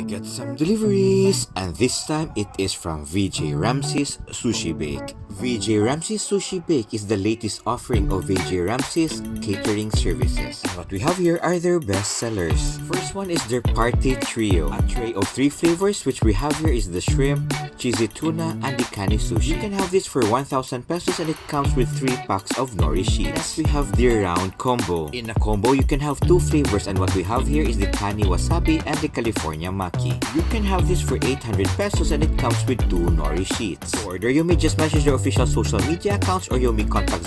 I get some deliveries, and this time it is from VJ RAMSY'S SUSHI Bake. VJ RAMSY'S SUSHI Bake is the latest offering of VJ RAMSY'S catering services. And what we have here are their best sellers. First one is their Party Trio, a tray of 3 flavors, which we have here is the shrimp, cheesy tuna, and the Kani Sushi. You can have this for 1,000 pesos and it comes with 3 packs of nori sheets. Next we have the round combo. In a combo, you can have 2 flavors, and what we have here is the Kani Wasabi and the California Maki. You can have this for 800 pesos and it comes with 2 nori sheets. To order, you may just message their official social media accounts or you may contact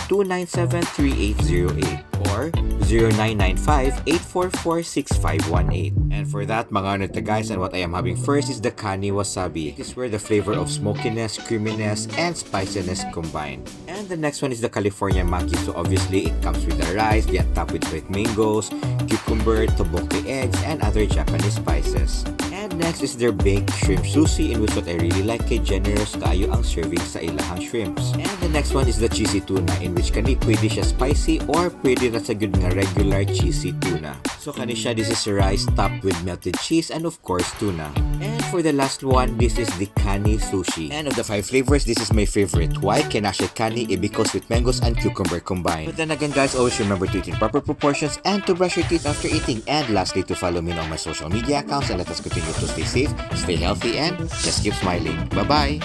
0916-297-3808 or 0995-844-6518. And for that, mga nagta guys, and what I am having first is the Kani Wasabi. This is where the flavor of smokiness, creaminess, and spiciness combined. And the next one is the California Maki. So obviously, it comes with the rice, the top with sweet mangoes, cucumber, tteokbokki eggs, and other Japanese spices. And next is their baked shrimp sushi, in which what I really like kay generous kaayo ang serving sa ilahang shrimps. And the next one is the cheesy tuna, in which kani pwede siya spicy or pwede na sa good nga regular cheesy tuna. So kani siya, this is rice topped with melted cheese and of course tuna. And for the last one, this is the Kani Sushi. And of the 5 flavors, this is my favorite. Why? Kaya siya kani because with mangoes and cucumber combined. But then again guys, always remember to eat in proper proportions and to brush your teeth after eating. And lastly, to follow me on my social media accounts, and let us continue to stay safe, stay healthy, and just keep smiling. Bye-bye!